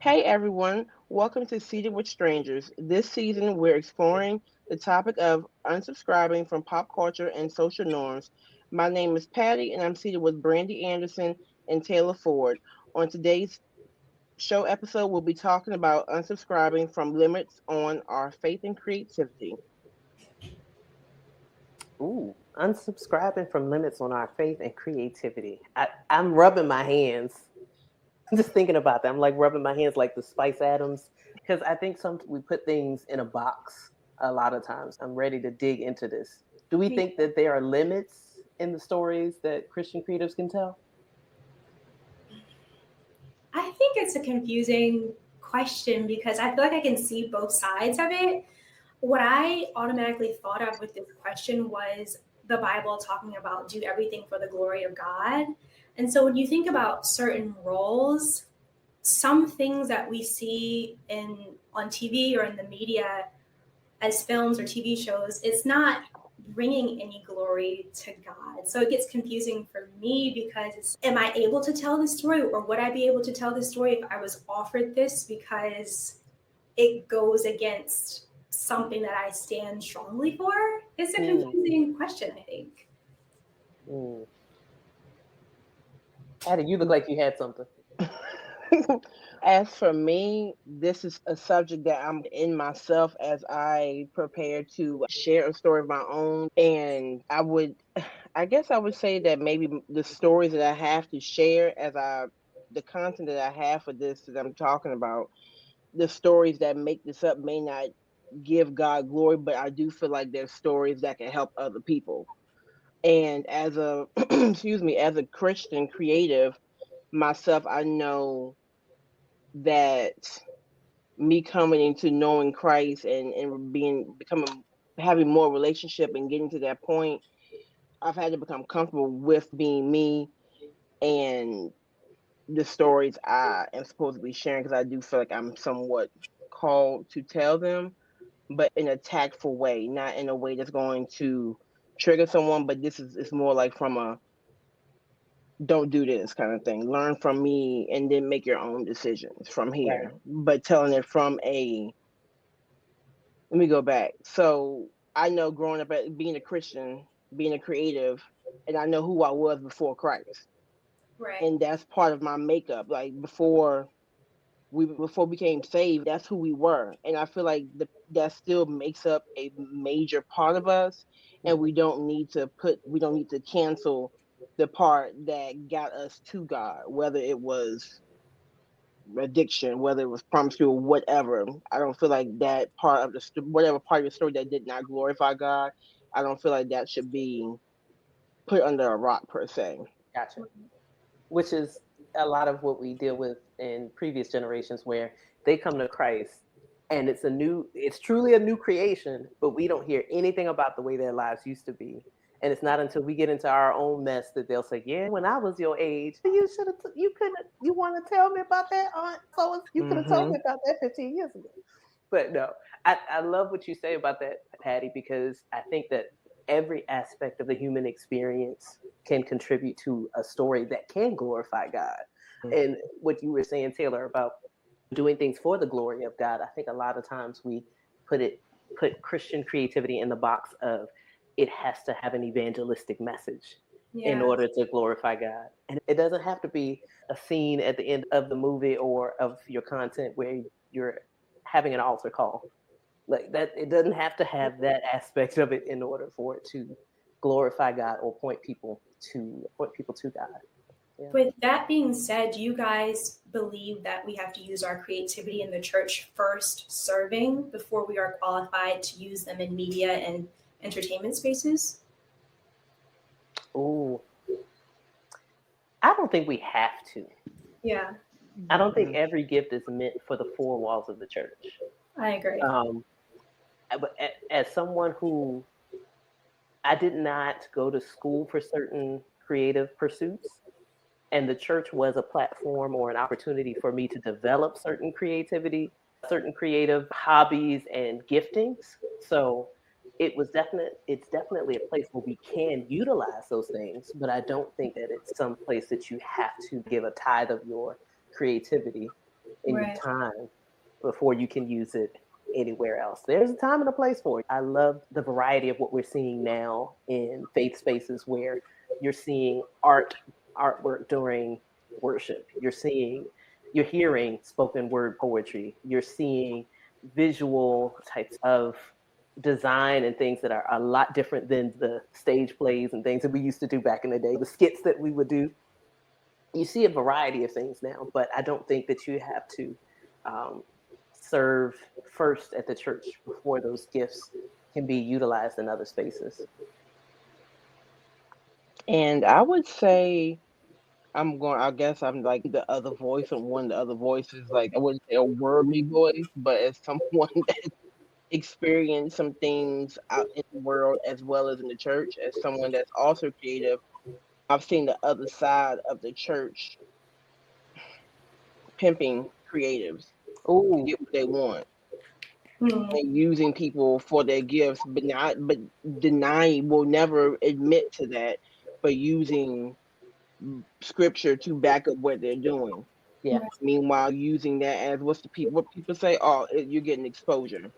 Hey everyone, welcome to Seated with Strangers. This season, we're exploring the topic of unsubscribing from pop culture and social norms. My name is Patty, and I'm seated with Brandy Anderson and Taylor Ford. On today's show episode, we'll be talking about unsubscribing from limits on our faith and creativity. Ooh, unsubscribing from limits on our faith and creativity. I'm rubbing my hands just thinking about that. I'm like rubbing my hands like the Spice Adams because I think some we put things in a box a lot of times. I'm ready to dig into this. Do we think that there are limits in the stories that Christian creatives can tell? I think it's a confusing question because I feel like I can see both sides of it. What I automatically thought of with this question was the Bible talking about do everything for the glory of God. And so when you think about certain roles, some things that we see in on TV or in the media as films or TV shows, it's not bringing any glory to God. So it gets confusing for me because am I able to tell this story or would I be able to tell this story if I was offered this because it goes against something that I stand strongly for? It's a Mm, confusing question, I think. mm. Addie, you look like you had something. As for me, this is a subject that I'm in myself as I prepare to share a story of my own. And I guess I would say that maybe the stories that I have to share the content that I have for this that I'm talking about, the stories that make this up may not give God glory, but I do feel like there's stories that can help other people. And as a, excuse me, as a Christian creative myself, I know that me coming into knowing Christ and becoming having more relationship and getting to that point, I've had to become comfortable with being me and the stories I am supposed to be sharing because I do feel like I'm somewhat called to tell them, but in a tactful way, not in a way that's going to trigger someone. But this is it's more like from a don't do this kind of thing. Learn from me and then make your own decisions from Right. here. But telling it from a let me go back. So I know growing up being a Christian, being a creative, and I know who I was before Christ. Right. And that's part of my makeup. Like before we became saved, that's who we were. And I feel like that still makes up a major part of us. And Mhm. we don't need to cancel the part that got us to God, whether it was addiction, whether it was promiscuity, whatever. I don't feel like that part of whatever part of the story that did not glorify God, I don't feel like that should be put under a rock per se. Gotcha. Which is a lot of what we deal with in previous generations where they come to Christ and it's truly a new creation, but we don't hear anything about the way their lives used to be. And it's not until we get into our own mess that they'll say, "Yeah, when I was your age, you should have, you couldn't, you want to tell me about that, Aunt? You could have told Hmm. me about that 15 years ago." But no, I love what you say about that, Patty, because I think that every aspect of the human experience can contribute to a story that can glorify God. And what you were saying, Taylor, about doing things for the glory of God, I think a lot of times we put it put Christian creativity in the box of it has to have an evangelistic message in Yeah. order to glorify God. And it doesn't have to be a scene at the end of the movie or of your content where you're having an altar call. Like that, it doesn't have to have that aspect of it in order for it to glorify God or point people to God. Yeah. With that being said, do you guys believe that we have to use our creativity in the church first serving before we are qualified to use them in media and entertainment spaces? Oh, I don't think we have to. Yeah, I don't think Hmm. every gift is meant for the four walls of the church. I agree. Um, but as someone who I did not go to school for certain creative pursuits, and the church was a platform or an opportunity for me to develop certain creativity, certain creative hobbies and giftings. So it's definitely a place where we can utilize those things, but I don't think that it's some place that you have to give a tithe of your creativity. in your Right. time before you can use it anywhere else. There's a time and a place for it. I love the variety of what we're seeing now in faith spaces where you're seeing artwork during worship. You're hearing spoken word poetry. You're seeing visual types of design and things that are a lot different than the stage plays and things that we used to do back in the day, the skits that we would do. You see a variety of things now, but I don't think that you have to um, serve first at the church before those gifts can be utilized in other spaces. And I would say I guess I'm like the other voice, and one of the other voices, like I wouldn't say a worldly voice, but as someone that experienced some things out in the world as well as in the church, as someone that's also creative, I've seen the other side of the church pimping creatives to Oh, get what they want Hmm. and using people for their gifts, but denying will never admit to that, but using scripture to back up what they're doing. yeah, Right. Meanwhile, using that as what people say, oh, you're getting exposure.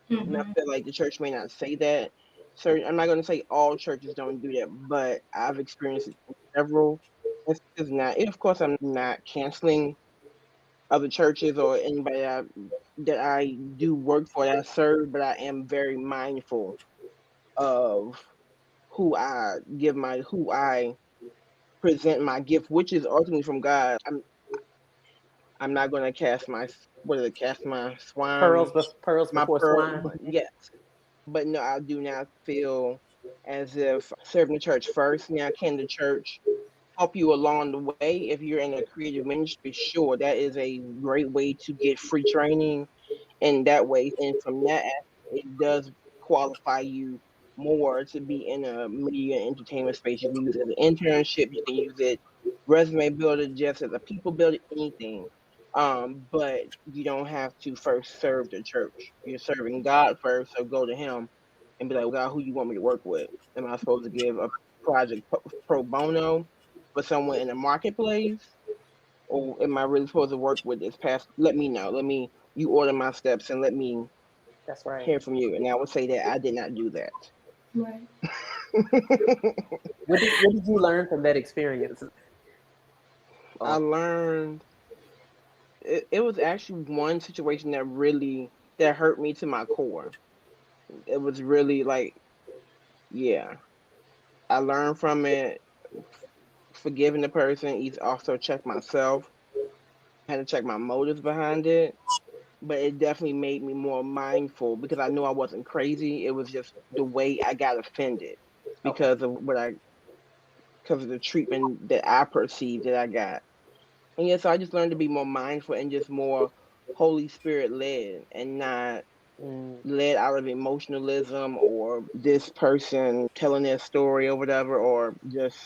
And I Hmm. feel like the church may not say that. Certain, I'm not going to say all churches don't do that, but I've experienced it in several instances. Now, of course, I'm not canceling other churches or anybody that I do work for that I serve, but I am very mindful of who I present my gift, which is ultimately from God. I'm not gonna cast my what is it? Cast my swine, pearls my before pearl. swine. Yes, but no, I do not feel as if serving the church first. Now, can the church help you along the way if you're in a creative ministry? Sure, that is a great way to get free training in that way. And from that aspect, it does qualify you more to be in a media and entertainment space. You can use it as an internship, you can use it resume builder, just as a people builder, anything. But you don't have to first serve the church. You're serving God first, so go to Him and be like, God, who you want me to work with? Am I supposed to give a project pro bono for someone in the marketplace? Or am I really supposed to work with this pastor? Let me know. You order my steps and let me That's right. hear from you. And I would say that I did not do that. Right. What did you learn from that experience? I Oh, learned it was actually one situation that hurt me to my core. It was really like, yeah. I learned from it, forgiving the person. He's also checked myself. I had to check my motives behind it. But it definitely made me more mindful because I knew I wasn't crazy. It was just the way I got offended okay. because of because of the treatment that I perceived that I got. And yeah, so I just learned to be more mindful and just more Holy Spirit led and not Mm, led out of emotionalism or this person telling their story or whatever, or just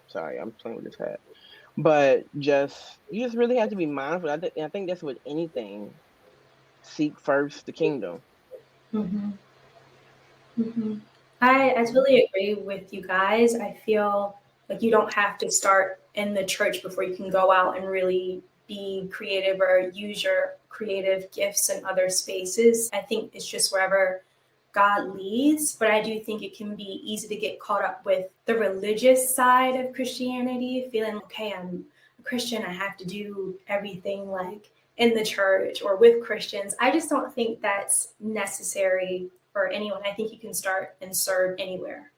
sorry, I'm playing with this hat. But you just really have to be mindful. I think that's with anything. Seek first the kingdom. Hmm. Hmm. I totally agree with you guys. I feel like you don't have to start in the church before you can go out and really be creative or use your creative gifts in other spaces. I think it's just wherever God leads, but I do think it can be easy to get caught up with the religious side of Christianity, feeling, okay, I'm a Christian, I have to do everything like in the church or with Christians. I just don't think that's necessary for anyone. I think you can start and serve anywhere.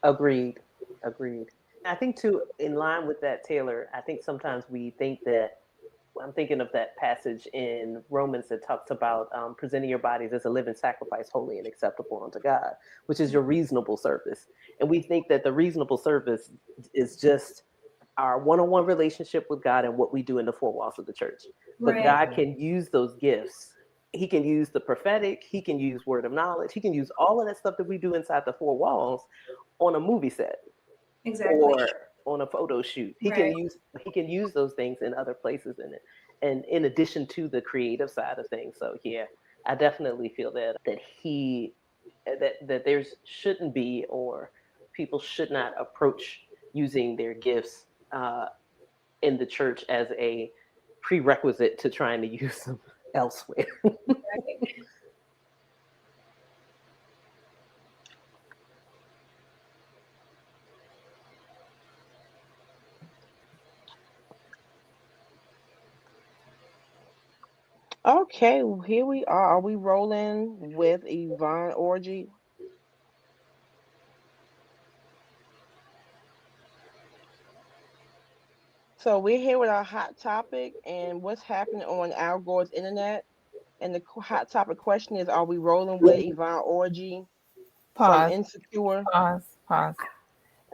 agreed. Agreed. I think too, in line with that, Taylor, I think sometimes we think that I'm thinking of that passage in Romans that talks about presenting your bodies as a living sacrifice, holy and acceptable unto God, which is your reasonable service. And we think that the reasonable service is just our one-on-one relationship with God and what we do in the four walls of the church. But Right. God can use those gifts. He can use the prophetic. He can use word of knowledge. He can use all of that stuff that we do inside the four walls on a movie set Exactly. or on a photo shoot. Right. He can use those things in other places in it. And in addition to the creative side of things. So yeah, I definitely feel that there's shouldn't be or people should not approach using their gifts in the church as a prerequisite to trying to use them elsewhere. Okay, here we are. Are we rolling with Yvonne Orgy? So we're here with our hot topic and what's happening on Al Gore's internet. And the hot topic question is: are we rolling with Yvonne Orgy from Pause. Insecure? Pause.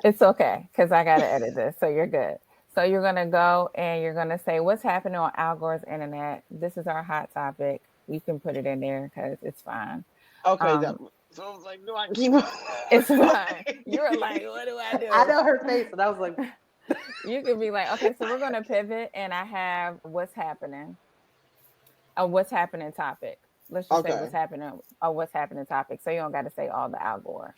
It's okay because I got to edit this. So you're good. So you're going to go and you're going to say what's happening on Al Gore's internet. This is our hot topic. You can put it in there because it's fine. Okay, so I was like, do I keep It's fine. You were like, what do I do? I know her face, and I was like, you could be like, okay, so we're going to pivot, and I have what's happening. A what's happening topic. Let's just say what's happening. A what's happening topic. So you don't got to say all the Al Gore.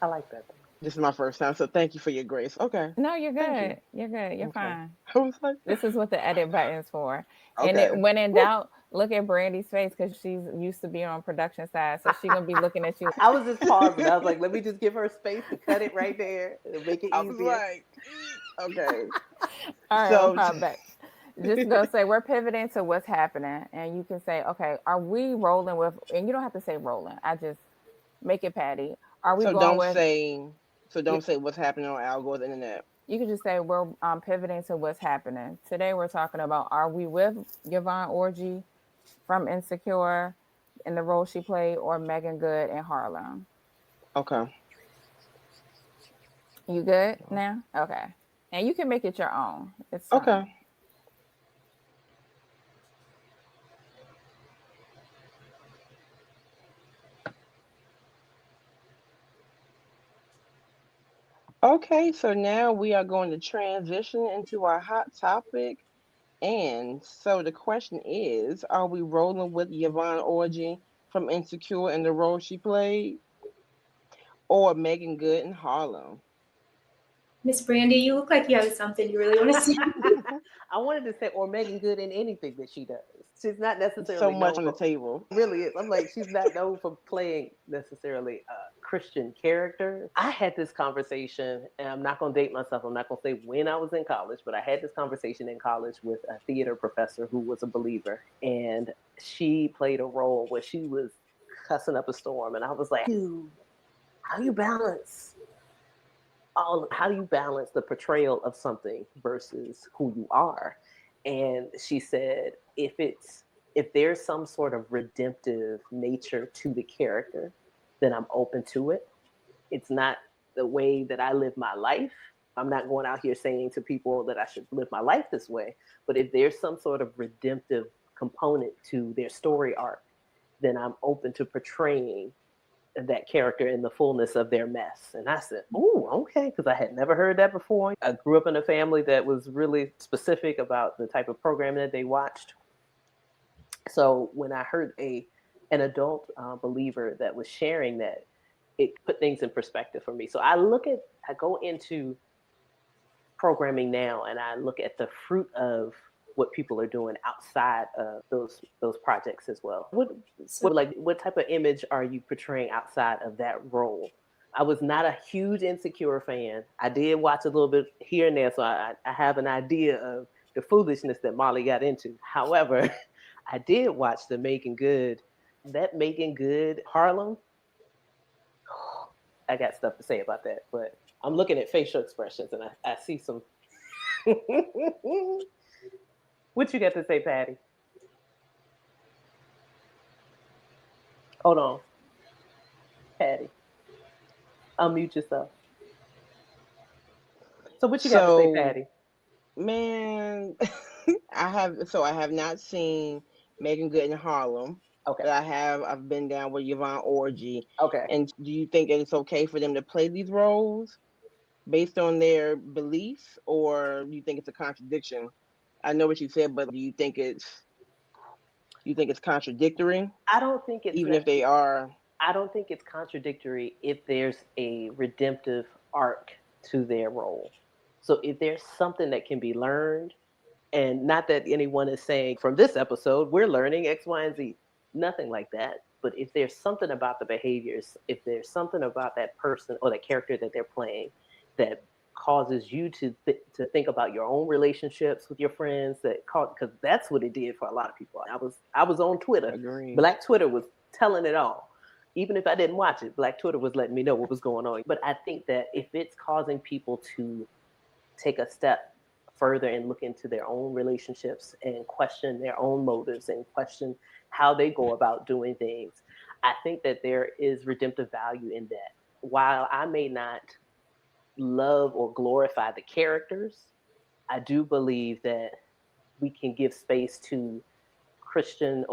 I like that. This is my first time, so thank you for your grace. Okay. No, you're good. You're good. You're fine. I was like, this is what the edit button's for. Okay. And when in doubt, look at Brandy's face because she's used to be on production side, so she's gonna be looking at you. I was just pausing. I was like, let me just give her space to cut it right there and make it easier. I was like, okay. All right, so, I'll back. Just go say we're pivoting to what's happening, and you can say, okay, are we rolling with? And you don't have to say rolling. I just make it Patty. Are we going with? Don't say what's happening on Al Gore's internet. You can just say we're pivoting to what's happening. Today we're talking about, are we with Yvonne Orgy from Insecure in the role she played, or Megan Good in Harlem? Okay. You good now? Okay. And you can make it your own. It's okay. Okay, so now we are going to transition into our hot topic. And so the question is, are we rolling with Yvonne Orgy from Insecure in the role she played, or Megan Good in Harlem? Miss Brandy, you look like you have something you really want to say. I wanted to say, or Megan Good in anything that she does. She's not necessarily so much on the table. Really is. I'm like, she's not known for playing necessarily a Christian character. I had this conversation, and I'm not going to date myself. I'm not going to say when I was in college, but I had this conversation in college with a theater professor who was a believer, and she played a role where she was cussing up a storm, and I was like, how do you balance the portrayal of something versus who you are? And she said, if there's some sort of redemptive nature to the character, then I'm open to it. It's not the way that I live my life. I'm not going out here saying to people that I should live my life this way. But if there's some sort of redemptive component to their story arc, then I'm open to portraying that character in the fullness of their mess. And I said, oh, okay, because I had never heard that before. I grew up in a family that was really specific about the type of programming that they watched. So when I heard an adult believer that was sharing that, it put things in perspective for me. So I go into programming now, and I look at the fruit of what people are doing outside of those projects as well. What type of image are you portraying outside of that role? I was not a huge Insecure fan. I did watch a little bit here and there, so I have an idea of the foolishness that Molly got into. However, I did watch the Megan Good Harlem. I got stuff to say about that, but I'm looking at facial expressions, and I see some. What you got to say, Patty? Hold on. Patty. Unmute yourself. So what you got to say, Patty? Man, I have not seen Megan Good in Harlem. Okay. But I've been down with Yvonne Orgy. Okay. And do you think that it's okay for them to play these roles based on their beliefs, or do you think it's a contradiction? I know what you said, but do you think it's contradictory? I don't think it's if they are. I don't think it's contradictory if there's a redemptive arc to their role. So if there's something that can be learned, and not that anyone is saying from this episode, we're learning X, Y, and Z, nothing like that. But if there's something about the behaviors, if there's something about that person or that character that they're playing that causes you to think about your own relationships with your friends, because that's what it did for a lot of people. I was on Twitter. Agreed. Black Twitter was telling it all. Even if I didn't watch it, Black Twitter was letting me know what was going on. But I think that if it's causing people to take a step further and look into their own relationships and question their own motives and question how they go about doing things, I think that there is redemptive value in that. While I may not love or glorify the characters, I do believe that we can give space to Christian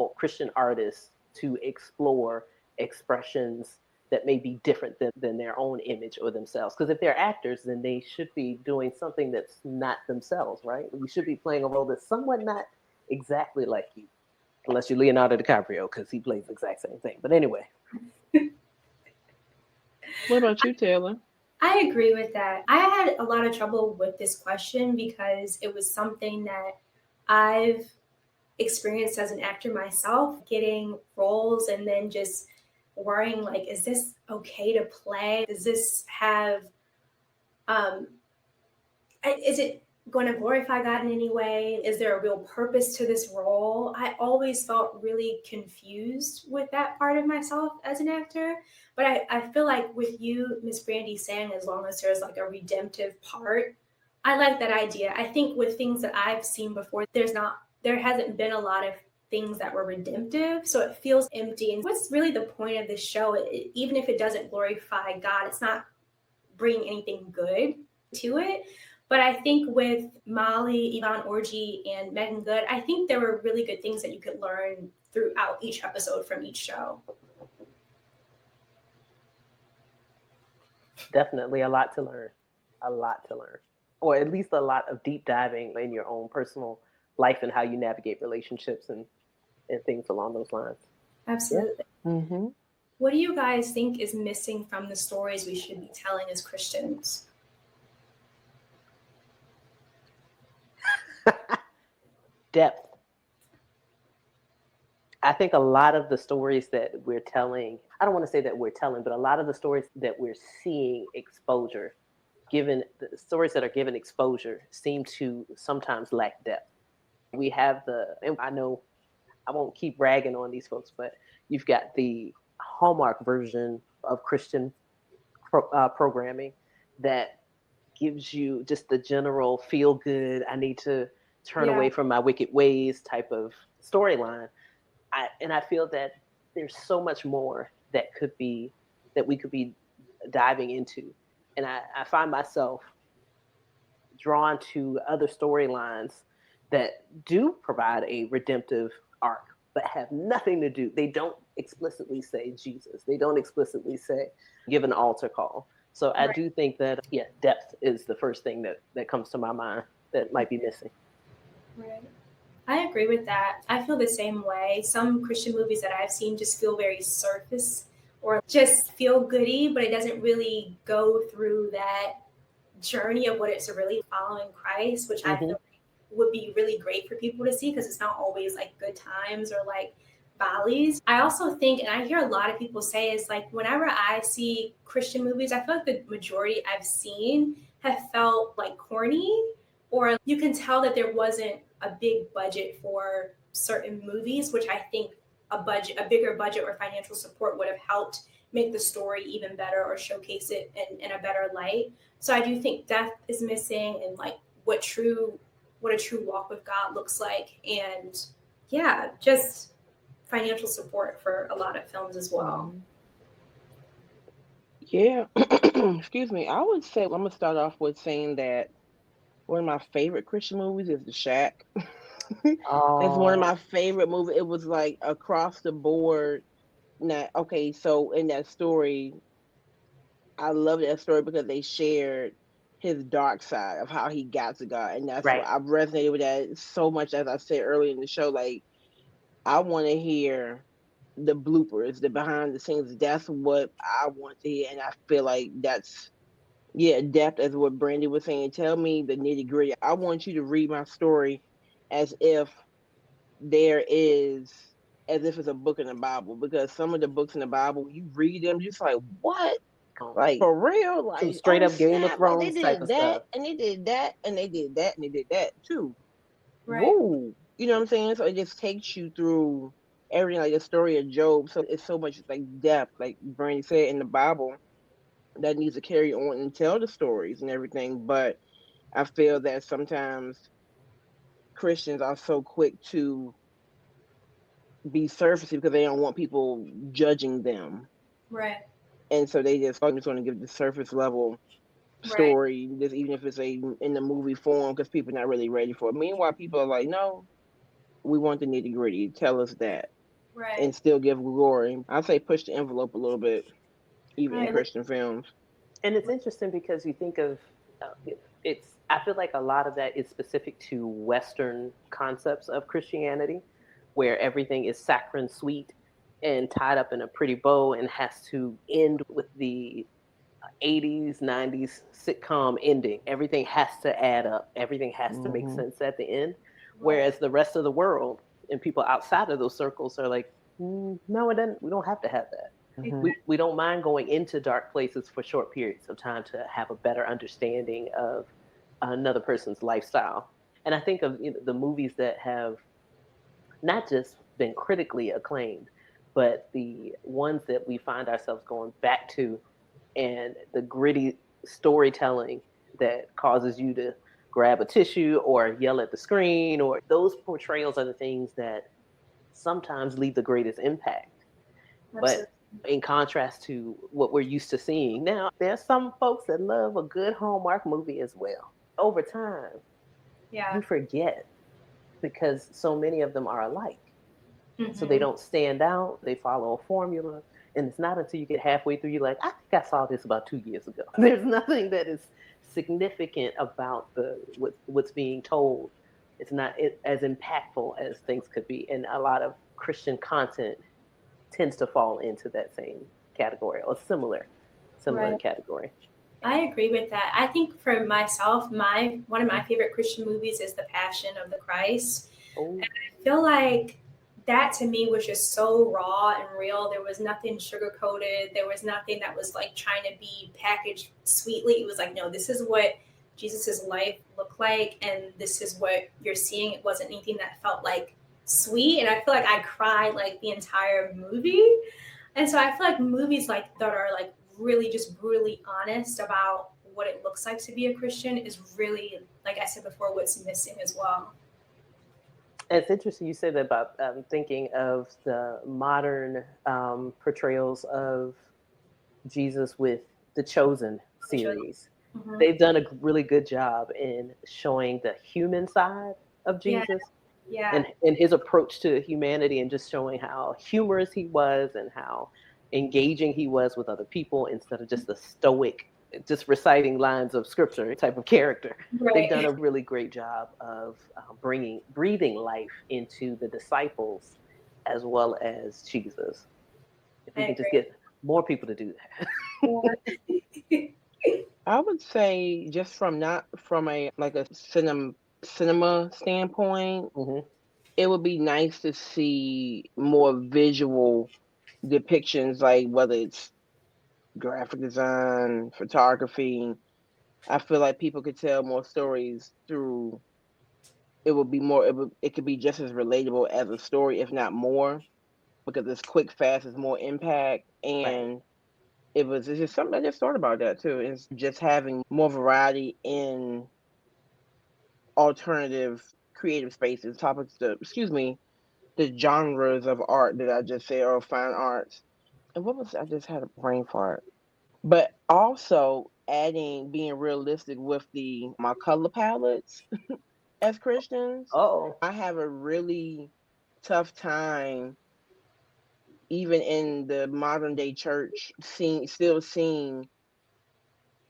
artists to explore expressions that may be different than their own image or themselves. Because if they're actors, then they should be doing something that's not themselves, right? We should be playing a role that's somewhat not exactly like you, unless you're Leonardo DiCaprio, because he plays the exact same thing. But anyway. What about you, Taylor? I agree with that. I had a lot of trouble with this question because it was something that I've experienced as an actor myself, getting roles and then just worrying like, is this okay to play? Does this have, is it going to glorify God in any way? Is there a real purpose to this role? I always felt really confused with that part of myself as an actor. But I feel like with you, Miss Brandy, saying as long as there's like a redemptive part, I like that idea. I think with things that I've seen before, there hasn't been a lot of things that were redemptive, so it feels empty. And what's really the point of this show? Even if it doesn't glorify God, it's not bringing anything good to it. But I think with Molly, Yvonne Orji, and Megan Good, I think there were really good things that you could learn throughout each episode from each show. Definitely a lot to learn. Or at least a lot of deep diving in your own personal life and how you navigate relationships and things along those lines. Absolutely. Yeah. Mm-hmm. What do you guys think is missing from the stories we should be telling as Christians? Depth. I think a lot of the stories that we're telling, I don't want to say that we're telling, but a lot of the stories that we're seeing exposure, the stories that are given exposure seem to sometimes lack depth. We have and I know I won't keep bragging on these folks, but you've got the Hallmark version of Christian programming that gives you just the general feel good, I need to turn away from my wicked ways type of storyline. I feel that there's so much more that we could be diving into. And I find myself drawn to other storylines that do provide a redemptive arc, but have nothing to do. They don't explicitly say Jesus. They don't explicitly say give an altar call. So I do think that, depth is the first thing that comes to my mind that might be missing. Right. I agree with that. I feel the same way. Some Christian movies that I've seen just feel very surface or just feel goody, but it doesn't really go through that journey of what it's really following Christ, which I feel like would be really great for people to see because it's not always like good times or like valleys. I also think, and I hear a lot of people say, is like whenever I see Christian movies, I feel like the majority I've seen have felt like corny, or you can tell that there wasn't a big budget for certain movies, which I think a bigger budget or financial support would have helped make the story even better or showcase it in a better light. So I do think depth is missing and like what a true walk with God looks like. And just financial support for a lot of films as well. Yeah. Excuse me. I would say I'm going to start off with saying that one of my favorite Christian movies is The Shack. It's one of my favorite movies. It was like across the board. So in that story, I love that story because they shared his dark side of how he got to God. And that's why I've resonated with that so much. As I said earlier in the show, like I want to hear the bloopers, the behind the scenes. That's what I want to hear. And I feel like that's Yeah, depth as what Brandy was saying. Tell me the nitty gritty. I want you to read my story as if there is as if it's a book in the Bible, because some of the books in the Bible, you read them, you're just like, what? Like for real? Some Like, straight oh up Game of snap! Like they Thrones type did of that, stuff. and they did that, and they did that, and they did that too. Right. Whoa, you know what I'm saying? So it just takes you through everything, like the story of Job. So it's so much like depth, like Brandy said in the Bible, that needs to carry on and tell the stories and everything. But I feel that sometimes Christians are so quick to be surfacey because they don't want people judging them. Right. And so they just, I'm just going to give the surface level Right. story, just even if it's in the movie form, because people are not really ready for it. Meanwhile, people are like, no, we want the nitty gritty. Tell us that, Right. and still give glory. I say push the envelope a little bit, even in Right. Christian films. And it's interesting because you think of it's. I feel like a lot of that is specific to Western concepts of Christianity, where everything is saccharine sweet and tied up in a pretty bow and has to end with the 80s, 90s sitcom ending. Everything has to add up. Everything has to make Mm-hmm. sense at the end. Right. Whereas the rest of the world and people outside of those circles are like, no, it doesn't. We don't have to have that. Mm-hmm. We don't mind going into dark places for short periods of time to have a better understanding of another person's lifestyle. And I think of the movies that have not just been critically acclaimed, but the ones that we find ourselves going back to, and the gritty storytelling that causes you to grab a tissue or yell at the screen, or those portrayals are the things that sometimes leave the greatest impact. Absolutely. But in contrast to what we're used to seeing now, there's some folks that love a good Hallmark movie as well. Over time, Yeah. you forget because so many of them are alike. So they Mm-hmm. don't stand out. They follow a formula. And it's not until you get halfway through, you're like, I think I saw this about 2 years ago. There's nothing that is significant about what's being told. It's not as impactful as things could be. And a lot of Christian content tends to fall into that same category or similar Right. category. I agree with that. I think for myself, one of my favorite Christian movies is The Passion of the Christ. Oh, And I feel like that to me was just so raw and real. There was nothing sugar coated. There was nothing that was like trying to be packaged sweetly. It was like, no, this is what Jesus's life looked like, and this is what you're seeing. It wasn't anything that felt like sweet. And I feel like I cried like the entire movie. And so I feel like movies like that are like really just brutally honest about what it looks like to be a Christian is really, like I said before, what's missing as well. it's interesting you said that about thinking of the modern portrayals of Jesus with the Chosen series. Mm-hmm. They've done a really good job in showing the human side of Yeah. Jesus Yeah. and his approach to humanity, and just showing how humorous he was and how engaging he was with other people instead of just the stoic, just reciting lines of scripture type of character. They've Right. done a really great job of breathing life into the disciples as well as Jesus. If I we can just agree. get more people to do that. Yeah. I would say just from not from a like a cinema standpoint, Mm-hmm. it would be nice to see more visual depictions, like whether it's graphic design, photography. I feel like people could tell more stories through. It would be more. It could be just as relatable as a story, if not more, because it's quick, fast, it's more impact, Right. and it's just something I just thought about that too. It's just having more variety in alternative creative spaces, topics. The genres of art that I just said, or fine arts. And what was I just had a brain fart? But also adding being realistic with the my color palettes as Christians. Oh, I have a really tough time even in the modern day church seeing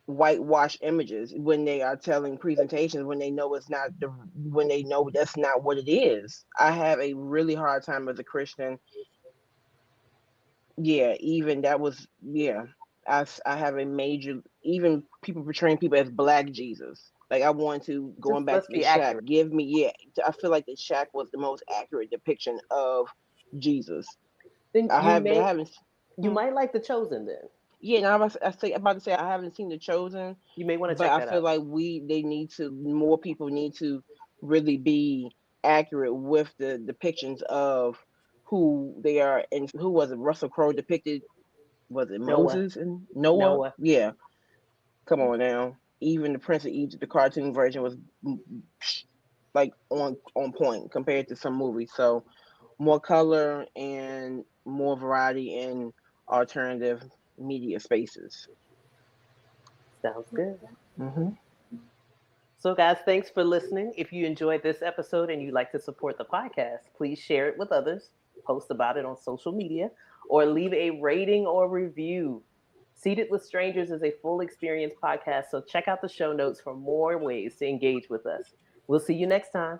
whitewash images when they are telling presentations, when they know it's not when they know that's not what it is. I have a really hard time as a Christian. Yeah, even that was, yeah. I have a major even people portraying people as Black Jesus. Like I want to Just going back let's to the be Shack. accurate. Give me I feel like the Shack was the most accurate depiction of Jesus. Then I haven't. you Hmm. might like The Chosen then. Yeah, now about to say I haven't seen The Chosen, You may want to but check I that feel out. like they need to more people need to really be accurate with the depictions of who they are and who was it Russell Crowe depicted, was it Noah. Moses and Noah? Noah. Yeah, come on now. Even the Prince of Egypt, the cartoon version was like on point compared to some movies. So more color and more variety in alternative media spaces. Sounds good. Hmm. So, guys, thanks for listening. If you enjoyed this episode and you'd like to support the podcast, please share it with others, post about it on social media, or leave a rating or review. Seated with Strangers is a full experience podcast, so check out the show notes for more ways to engage with us. We'll see you next time.